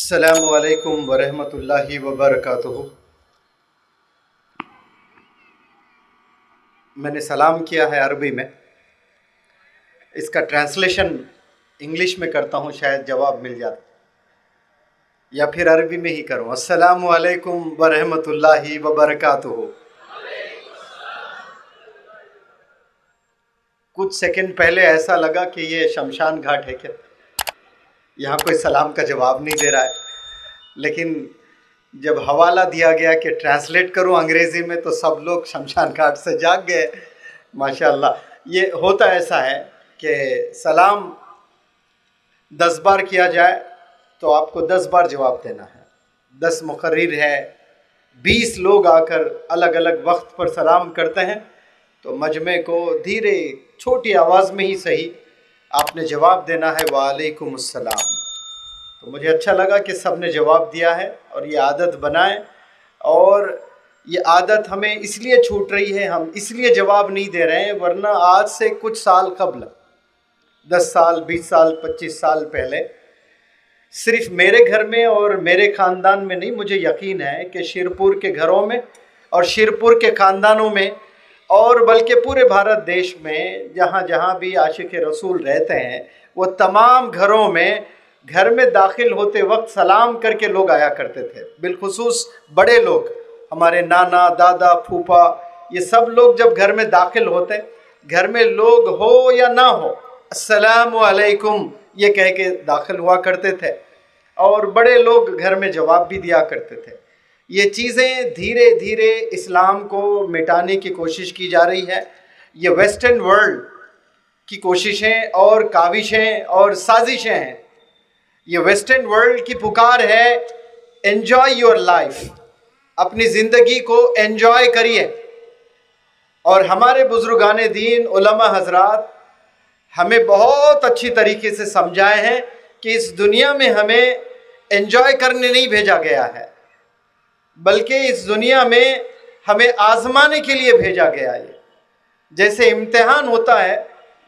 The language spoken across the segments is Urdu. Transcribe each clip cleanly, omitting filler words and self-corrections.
السلام علیکم ورحمۃ اللہ وبرکاتہ۔ میں نے سلام کیا ہے عربی میں، اس کا ٹرانسلیشن انگلش میں کرتا ہوں، شاید جواب مل جاتا، یا پھر عربی میں ہی کروں۔ السلام علیکم ورحمۃ اللہ وبرکاتہ۔ کچھ سیکنڈ پہلے ایسا لگا کہ یہ شمشان گھاٹ ہے کیا، یہاں کوئی سلام کا جواب نہیں دے رہا ہے، لیکن جب حوالہ دیا گیا کہ ٹرانسلیٹ کروں انگریزی میں تو سب لوگ شمشان گھاٹ سے جاگ گئے ماشاءاللہ۔ یہ ہوتا ایسا ہے کہ سلام 10 بار کیا جائے تو آپ کو 10 بار جواب دینا ہے، 10 مقرر ہے، 20 لوگ آ کر الگ الگ وقت پر سلام کرتے ہیں تو مجمع کو دھیرے چھوٹی آواز میں ہی صحیح آپ نے جواب دینا ہے، وعلیکم السلام۔ تو مجھے اچھا لگا کہ سب نے جواب دیا ہے، اور یہ عادت بنائیں، اور یہ عادت ہمیں اس لیے چھوٹ رہی ہے، ہم اس لیے جواب نہیں دے رہے ہیں، ورنہ آج سے کچھ سال قبل، 10 سال 20 سال 25 سال پہلے، صرف میرے گھر میں اور میرے خاندان میں نہیں، مجھے یقین ہے کہ شیرپور کے گھروں میں اور شیرپور کے خاندانوں میں، اور بلکہ پورے بھارت دیش میں جہاں جہاں بھی عاشق رسول رہتے ہیں، وہ تمام گھروں میں گھر میں داخل ہوتے وقت سلام کر کے لوگ آیا کرتے تھے، بالخصوص بڑے لوگ، ہمارے نانا دادا پھوپھا، یہ سب لوگ جب گھر میں داخل ہوتے، گھر میں لوگ ہو یا نہ ہو، السلام علیکم یہ کہہ کے داخل ہوا کرتے تھے، اور بڑے لوگ گھر میں جواب بھی دیا کرتے تھے۔ یہ چیزیں دھیرے دھیرے اسلام کو مٹانے کی کوشش کی جا رہی ہے، یہ ویسٹرن ورلڈ کی کوششیں اور کاوشیں اور سازشیں ہیں۔ یہ ویسٹرن ورلڈ کی پکار ہے، انجوائے یور لائف، اپنی زندگی کو انجوائے کریے، اور ہمارے بزرگان دین علماء حضرات ہمیں بہت اچھی طریقے سے سمجھائے ہیں کہ اس دنیا میں ہمیں انجوائے کرنے نہیں بھیجا گیا ہے، بلکہ اس دنیا میں ہمیں آزمانے کے لیے بھیجا گیا ہے۔ جیسے امتحان ہوتا ہے،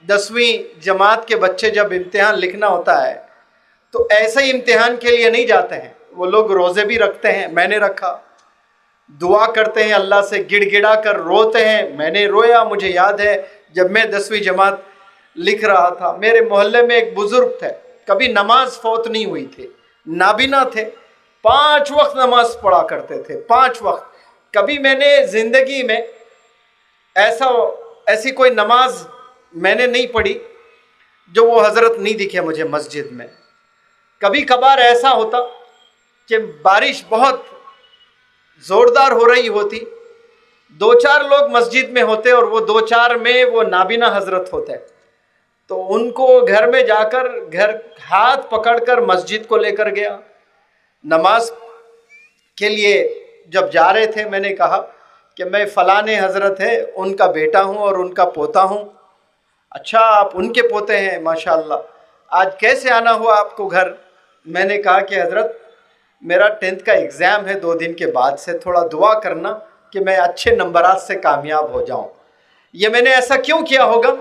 10ویں جماعت کے بچے جب امتحان لکھنا ہوتا ہے تو ایسے ہی امتحان کے لیے نہیں جاتے ہیں، وہ لوگ روزے بھی رکھتے ہیں، میں نے رکھا، دعا کرتے ہیں اللہ سے، گڑ گڑا کر روتے ہیں، میں نے رویا۔ مجھے یاد ہے جب میں 10ویں جماعت لکھ رہا تھا، میرے محلے میں ایک بزرگ تھے، کبھی نماز فوت نہیں ہوئی تھی، نابینا تھے، 5 وقت نماز پڑھا کرتے تھے، 5 وقت۔ کبھی میں نے زندگی میں ایسی کوئی نماز میں نے نہیں پڑھی جو وہ حضرت نہیں دکھے مجھے مسجد میں۔ کبھی کبھار ایسا ہوتا کہ بارش بہت زوردار ہو رہی ہوتی، 2-4 لوگ مسجد میں ہوتے، اور وہ 2-4 میں وہ نابینا حضرت ہوتے، تو ان کو گھر میں جا کر ہاتھ پکڑ کر مسجد کو لے کر گیا۔ نماز کے لیے جب جا رہے تھے، میں نے کہا کہ میں فلاں حضرت ہے، ان کا بیٹا ہوں اور ان کا پوتا ہوں۔ اچھا، آپ ان کے پوتے ہیں، ماشاءاللہ، آج کیسے آنا ہوا آپ کو گھر؟ میں نے کہا کہ حضرت میرا 10th کا ایگزام ہے 2 دن کے بعد سے، تھوڑا دعا کرنا کہ میں اچھے نمبرات سے کامیاب ہو جاؤں۔ یہ میں نے ایسا کیوں کیا ہوگا؟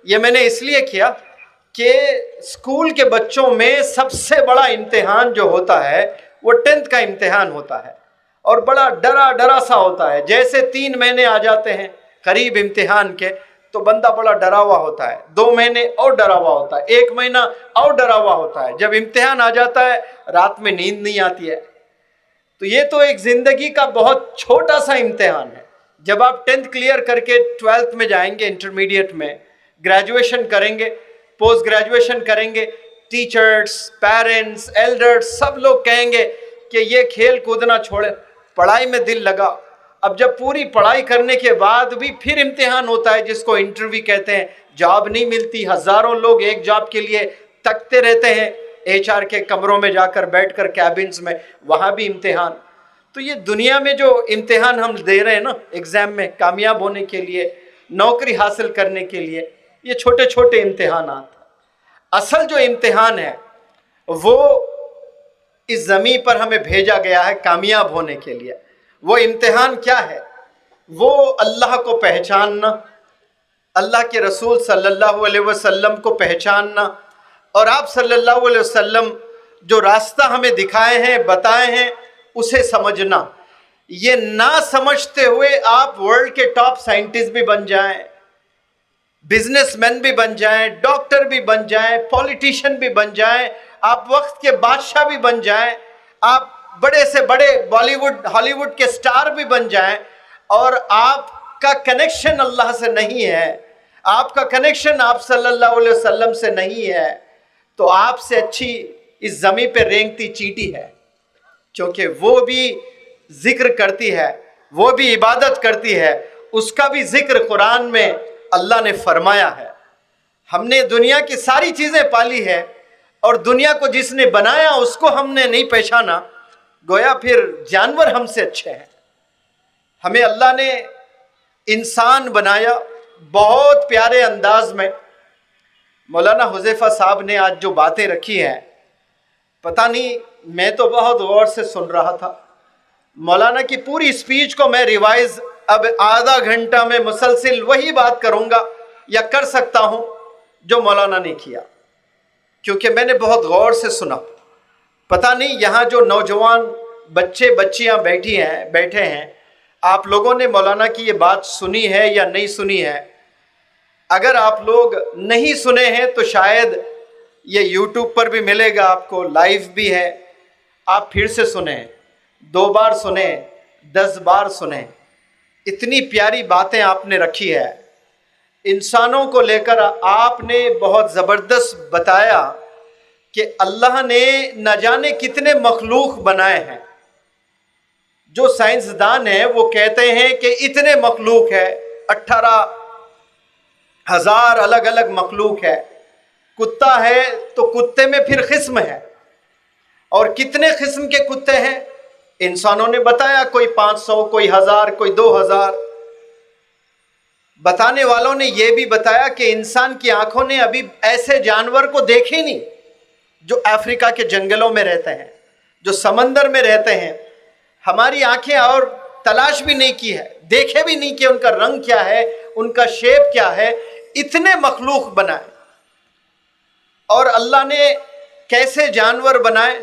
یہ میں نے اس لیے کیا کہ اسکول کے بچوں میں سب سے بڑا امتحان جو ہوتا ہے وہ 10th کا امتحان ہوتا ہے، اور بڑا ڈرا سا ہوتا ہے۔ جیسے 3 مہینے آ جاتے ہیں قریب امتحان کے تو بندہ بڑا ڈرا ہوا ہوتا ہے، 2 مہینے اور ڈرا ہوا ہوتا ہے، 1 مہینہ اور ڈرا ہوا ہوتا ہے۔ جب امتحان آ جاتا ہے رات میں نیند نہیں آتی ہے۔ تو یہ تو ایک زندگی کا بہت چھوٹا سا امتحان ہے۔ جب آپ 10th کلیئر کر کے 12th میں جائیں گے، انٹرمیڈیٹ میں گریجویشن کریں گے، پوسٹ گریجویشن کریں گے، ٹیچرز، پیرنٹس، ایلڈرز سب لوگ کہیں گے کہ یہ کھیل کودنا چھوڑے، پڑھائی میں دل لگا۔ اب جب پوری پڑھائی کرنے کے بعد بھی پھر امتحان ہوتا ہے، جس کو انٹرویو کہتے ہیں، جاب نہیں ملتی، ہزاروں لوگ ایک جاب کے لیے تکتے رہتے ہیں، HR کے کمروں میں جا کر بیٹھ کر، کیبنز میں، وہاں بھی امتحان۔ تو یہ دنیا میں جو امتحان ہم دے رہے ہیں نا ایگزام میں، کامیاب ہونے کے لیے، نوکری حاصل کرنے کے لیے، یہ چھوٹے چھوٹے امتحانات۔ اصل جو امتحان ہے وہ اس زمین پر ہمیں بھیجا گیا ہے کامیاب ہونے کے لیے۔ وہ امتحان کیا ہے؟ وہ اللہ کو پہچاننا، اللہ کے رسول صلی اللہ علیہ وسلم کو پہچاننا، اور آپ صلی اللہ علیہ وسلم جو راستہ ہمیں دکھائے ہیں بتائے ہیں اسے سمجھنا. یہ نہ سمجھتے ہوئے آپ ورلڈ کے ٹاپ سائنٹسٹ بھی بن جائیں, بزنس مین بھی بن جائیں, ڈاکٹر بھی بن جائیں, پولیٹیشین بھی بن جائیں, آپ وقت کے بادشاہ بھی بن جائیں, آپ بڑے سے بڑے بالی ووڈ ہالی ووڈ کے سٹار بھی بن جائیں, اور آپ کا کنیکشن اللہ سے نہیں ہے, آپ کا کنیکشن آپ صلی اللہ علیہ وسلم سے نہیں ہے, تو آپ سے اچھی اس زمین پہ رینگتی چیٹی ہے. کیونکہ وہ بھی ذکر کرتی ہے, وہ بھی عبادت کرتی ہے, اس کا بھی ذکر قرآن میں اللہ نے فرمایا ہے. ہم نے دنیا کی ساری چیزیں پالی ہے, اور دنیا کو جس نے بنایا اس کو ہم نے نہیں پہچانا, گویا پھر جانور ہم سے اچھے ہیں. ہمیں اللہ نے انسان بنایا بہت پیارے انداز میں. مولانا حذیفہ صاحب نے آج جو باتیں رکھی ہیں, پتہ نہیں, میں تو بہت غور سے سن رہا تھا. مولانا کی پوری اسپیچ کو میں ریوائز اب آدھا گھنٹہ میں مسلسل وہی بات کروں گا یا کر سکتا ہوں جو مولانا نے کیا, کیونکہ میں نے بہت غور سے سنا. پتہ نہیں یہاں جو نوجوان بچے بچیاں بیٹھے ہیں, آپ لوگوں نے مولانا کی یہ بات سنی ہے یا نہیں سنی ہے. اگر آپ لوگ نہیں سنے ہیں تو شاید یہ یوٹیوب پر بھی ملے گا آپ کو, لائیو بھی ہے, آپ پھر سے سنیں, 2 بار سنیں, 10 بار سنیں. اتنی پیاری باتیں آپ نے رکھی ہے. انسانوں کو لے کر آپ نے بہت زبردست بتایا کہ اللہ نے نہ جانے کتنے مخلوق بنائے ہیں. جو سائنسدان ہیں وہ کہتے ہیں کہ اتنے مخلوق ہے, 18,000 الگ الگ مخلوق ہے. کتا ہے تو کتے میں پھر قسم ہے, اور کتنے قسم کے کتے ہیں انسانوں نے بتایا, کوئی 500, کوئی 1000, کوئی 2000. بتانے والوں نے یہ بھی بتایا کہ انسان کی آنکھوں نے ابھی ایسے جانور کو دیکھے نہیں جو افریقہ کے جنگلوں میں رہتے ہیں, جو سمندر میں رہتے ہیں. ہماری آنکھیں اور تلاش بھی نہیں کی ہے, دیکھے بھی نہیں کہ ان کا رنگ کیا ہے, ان کا شیپ کیا ہے. اتنے مخلوق بنائے, اور اللہ نے کیسے جانور بنائے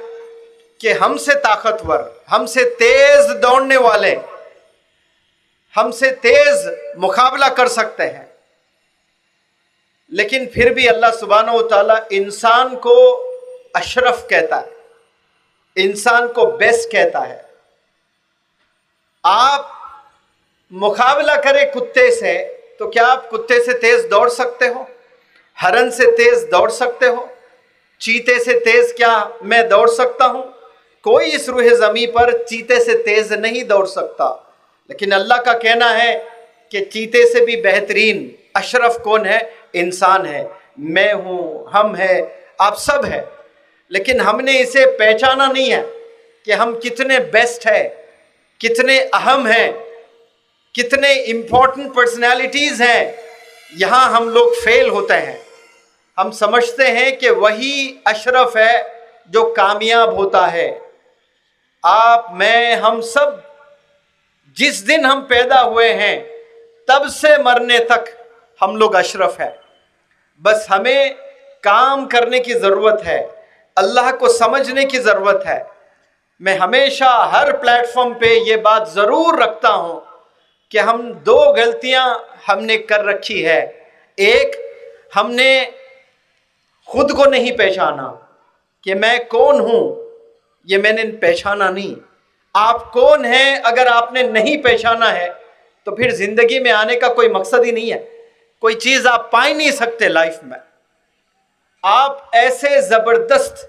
کہ ہم سے طاقتور, ہم سے تیز دوڑنے والے, ہم سے تیز مقابلہ کر سکتے ہیں. لیکن پھر بھی اللہ سبحانہ و تعالیٰ انسان کو اشرف کہتا ہے, انسان کو بیسٹ کہتا ہے. آپ مقابلہ کریں کتے سے تو کیا آپ کتے سے تیز دوڑ سکتے ہو؟ ہرن سے تیز دوڑ سکتے ہو؟ چیتے سے تیز کیا میں دوڑ سکتا ہوں؟ کوئی اس روح زمین پر چیتے سے تیز نہیں دوڑ سکتا. لیکن اللہ کا کہنا ہے کہ چیتے سے بھی بہترین اشرف کون ہے؟ انسان ہے, میں ہوں, ہم ہے, آپ سب ہے. لیکن ہم نے اسے پہچانا نہیں ہے کہ ہم کتنے بیسٹ ہیں, کتنے اہم ہیں, کتنے امپورٹنٹ پرسنالٹیز ہیں. یہاں ہم لوگ فیل ہوتے ہیں. ہم سمجھتے ہیں کہ وہی اشرف ہے جو کامیاب ہوتا ہے. آپ, میں, ہم سب جس دن ہم پیدا ہوئے ہیں تب سے مرنے تک ہم لوگ اشرف ہیں. بس ہمیں کام کرنے کی ضرورت ہے, اللہ کو سمجھنے کی ضرورت ہے. میں ہمیشہ ہر پلیٹ فارم پہ یہ بات ضرور رکھتا ہوں کہ ہم 2 غلطیاں ہم نے کر رکھی ہے. ایک, ہم نے خود کو نہیں پہچانا کہ میں کون ہوں, یہ میں نے پہچانا نہیں. آپ کون ہیں اگر آپ نے نہیں پہچانا ہے تو پھر زندگی میں آنے کا کوئی مقصد ہی نہیں ہے, کوئی چیز آپ پا ہی نہیں سکتے لائف میں. آپ ایسے زبردست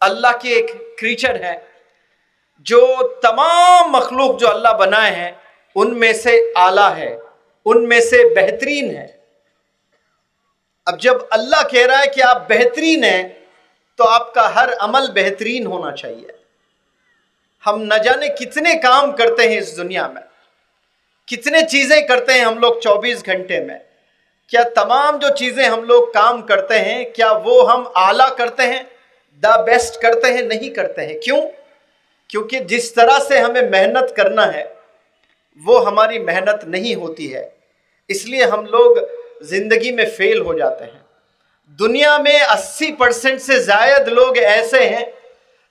اللہ کی ایک کریچر ہے جو تمام مخلوق جو اللہ بنائے ہیں ان میں سے اعلیٰ ہے, ان میں سے بہترین ہے. اب جب اللہ کہہ رہا ہے کہ آپ بہترین ہیں تو آپ کا ہر عمل بہترین ہونا چاہیے. ہم نہ جانے کتنے کام کرتے ہیں اس دنیا میں, کتنے چیزیں کرتے ہیں ہم لوگ 24 گھنٹے میں. کیا تمام جو چیزیں ہم لوگ کام کرتے ہیں کیا وہ ہم اعلیٰ کرتے ہیں, دا بیسٹ کرتے ہیں؟ نہیں کرتے ہیں. کیوں؟ کیونکہ جس طرح سے ہمیں محنت کرنا ہے وہ ہماری محنت نہیں ہوتی ہے. اس لیے ہم لوگ زندگی میں فیل ہو جاتے ہیں. دنیا میں 80% سے زائد لوگ ایسے ہیں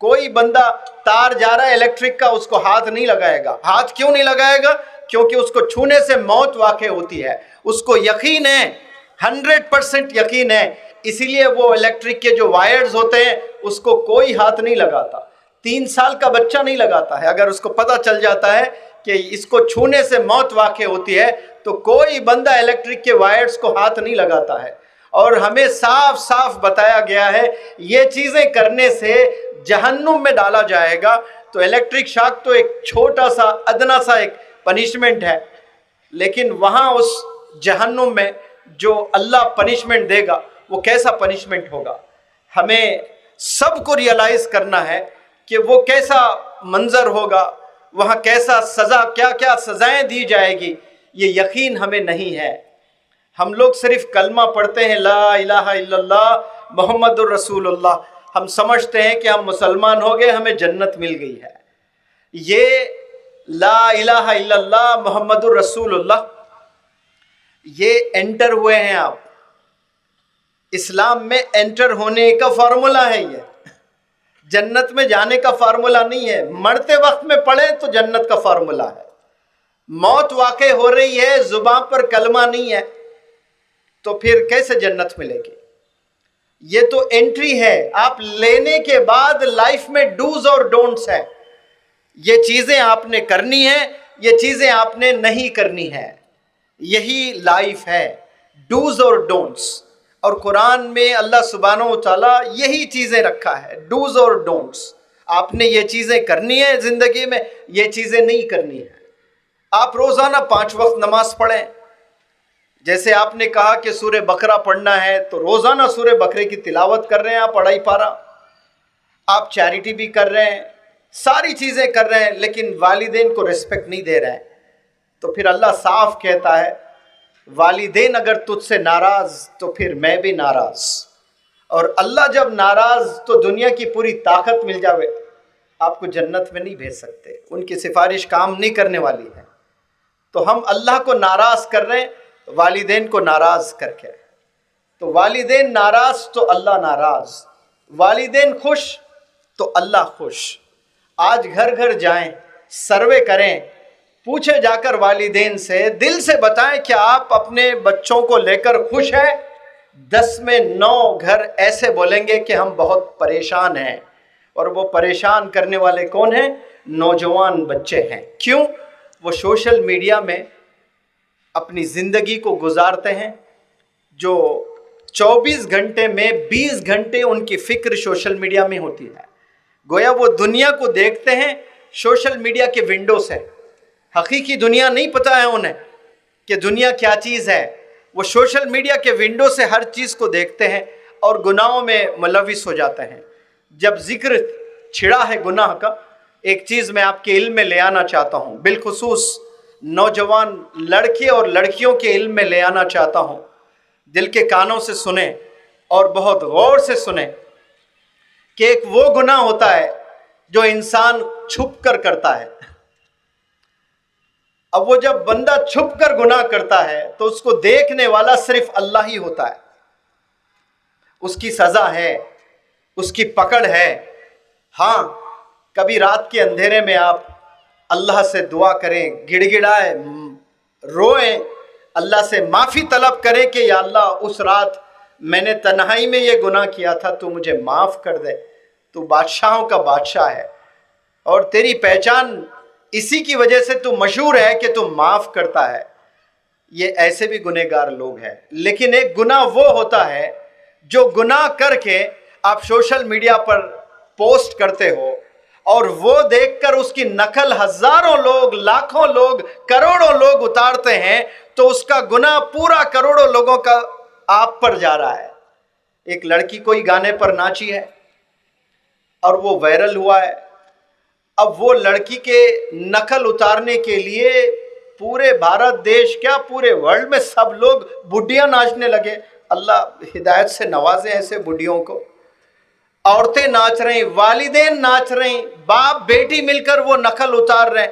کوئی بندہ تار جا رہا ہے الیکٹرک کا، اس کو ہاتھ نہیں لگائے گا. ہاتھ کیوں نہیں لگائے گا؟ کیونکہ اس کو چھونے سے موت واقع ہوتی ہے. اس کو یقین ہے، 100% یقین ہے، اسی لیے وہ الیکٹرک کے جو وائرز ہوتے ہیں اس کو کوئی ہاتھ نہیں لگاتا. 3 سال کا بچہ نہیں لگاتا ہے. اگر اس کو پتہ چل جاتا ہے کہ اس کو چھونے سے موت واقع ہوتی ہے تو کوئی بندہ الیکٹرک کے وائرز کو ہاتھ نہیں لگاتا ہے. اور ہمیں صاف صاف بتایا گیا ہے یہ چیزیں کرنے سے جہنم میں ڈالا جائے گا. تو الیکٹرک شاک تو ایک چھوٹا سا ادنا سا ایک پنشمنٹ ہے، لیکن وہاں اس جہنم میں جو اللہ پنشمنٹ دے گا وہ کیسا پنشمنٹ ہوگا. ہمیں سب کو ریئلائز کرنا ہے کہ وہ کیسا منظر ہوگا، وہاں کیسا سزا، کیا کیا سزائیں دی جائے گی، یہ یقین ہمیں نہیں ہے. ہم لوگ صرف کلمہ پڑھتے ہیں لا الہ الا اللہ محمد الرسول اللہ، ہم سمجھتے ہیں کہ ہم مسلمان ہو گئے، ہمیں جنت مل گئی ہے. یہ لا الہ الا اللہ محمد الرسول اللہ، یہ انٹر ہوئے ہیں آپ اسلام میں. انٹر ہونے کا فارمولا ہے، یہ جنت میں جانے کا فارمولا نہیں ہے. مرتے وقت میں پڑھیں تو جنت کا فارمولا ہے. موت واقع ہو رہی ہے، زبان پر کلمہ نہیں ہے، تو پھر کیسے جنت ملے گی؟ یہ تو انٹری ہے. آپ لینے کے بعد لائف میں ڈوز اور ڈونٹس ہیں. یہ چیزیں آپ نے کرنی ہیں، یہ چیزیں آپ نے نہیں کرنی ہیں. یہی لائف ہے، ڈوز اور ڈونٹس. اور قرآن میں اللہ سبحانہ و تعالیٰ یہی چیزیں رکھا ہے، ڈوز اور ڈونٹس. آپ نے یہ چیزیں کرنی ہیں زندگی میں، یہ چیزیں نہیں کرنی ہیں. آپ روزانہ 5 وقت نماز پڑھیں. جیسے آپ نے کہا کہ سورہ بقرہ پڑھنا ہے تو روزانہ سورہ بقرے کی تلاوت کر رہے ہیں، آپ 2.5 پارہ. آپ چیریٹی بھی کر رہے ہیں، ساری چیزیں کر رہے ہیں، لیکن والدین کو ریسپیکٹ نہیں دے رہے ہیں. تو پھر اللہ صاف کہتا ہے والدین اگر تجھ سے ناراض تو پھر میں بھی ناراض. اور اللہ جب ناراض تو دنیا کی پوری طاقت مل جاوے آپ کو جنت میں نہیں بھیج سکتے. ان کی سفارش کام نہیں کرنے والی ہے. تو ہم اللہ کو ناراض کر رہے ہیں والدین کو ناراض کر کے. تو والدین ناراض تو اللہ ناراض، والدین خوش تو اللہ خوش. آج گھر گھر جائیں، سروے کریں، پوچھے جا کر والدین سے، دل سے بتائیں کہ آپ اپنے بچوں کو لے کر خوش ہیں. 10 میں 9 گھر ایسے بولیں گے کہ ہم بہت پریشان ہیں. اور وہ پریشان کرنے والے کون ہیں؟ نوجوان بچے ہیں. کیوں؟ وہ سوشل میڈیا میں اپنی زندگی کو گزارتے ہیں. جو 24 گھنٹے میں 20 گھنٹے ان کی فکر سوشل میڈیا میں ہوتی ہے. گویا وہ دنیا کو دیکھتے ہیں سوشل میڈیا کے ونڈو سے. حقیقی دنیا نہیں پتہ ہے انہیں کہ دنیا کیا چیز ہے. وہ سوشل میڈیا کے ونڈو سے ہر چیز کو دیکھتے ہیں اور گناہوں میں ملوث ہو جاتے ہیں. جب ذکر چھڑا ہے گناہ کا، ایک چیز میں آپ کے علم میں لے آنا چاہتا ہوں، بالخصوص نوجوان لڑکے اور لڑکیوں کے علم میں لے آنا چاہتا ہوں. دل کے کانوں سے سنیں اور بہت غور سے سنیں کہ ایک وہ گناہ ہوتا ہے جو انسان چھپ کر کرتا ہے. اب وہ جب بندہ چھپ کر گناہ کرتا ہے تو اس کو دیکھنے والا صرف اللہ ہی ہوتا ہے. اس کی سزا ہے، اس کی پکڑ ہے. ہاں، کبھی رات کے اندھیرے میں آپ اللہ سے دعا کریں، گڑ گڑائیں، روئیں، اللہ سے معافی طلب کریں کہ یا اللہ اس رات میں نے تنہائی میں یہ گناہ کیا تھا، تو مجھے معاف کر دے. تو بادشاہوں کا بادشاہ ہے اور تیری پہچان اسی کی وجہ سے تو مشہور ہے کہ تو معاف کرتا ہے. یہ ایسے بھی گنہگار لوگ ہیں. لیکن ایک گناہ وہ ہوتا ہے جو گناہ کر کے آپ سوشل میڈیا پر پوسٹ کرتے ہو اور وہ دیکھ کر اس کی نقل ہزاروں لوگ، لاکھوں لوگ، کروڑوں لوگ اتارتے ہیں، تو اس کا گناہ پورا کروڑوں لوگوں کا آپ پر جا رہا ہے. ایک لڑکی کوئی گانے پر ناچی ہے اور وہ وائرل ہوا ہے. اب وہ لڑکی کے نقل اتارنے کے لیے پورے بھارت دیش کیا پورے ورلڈ میں سب لوگ بڈھیاں ناچنے لگے. اللہ ہدایت سے نوازے ایسے بڈھیوں کو. عورتیں ناچ رہی، والدین ناچ رہی، باپ بیٹی مل کر وہ نقل اتار رہے.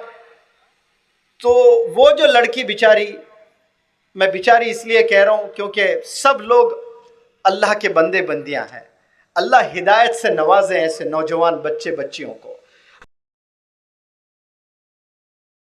تو وہ جو لڑکی بیچاری، میں بیچاری اس لیے کہہ رہا ہوں کیونکہ سب لوگ اللہ کے بندے بندیاں ہیں. اللہ ہدایت سے نوازیں ایسے نوجوان بچے بچیوں کو.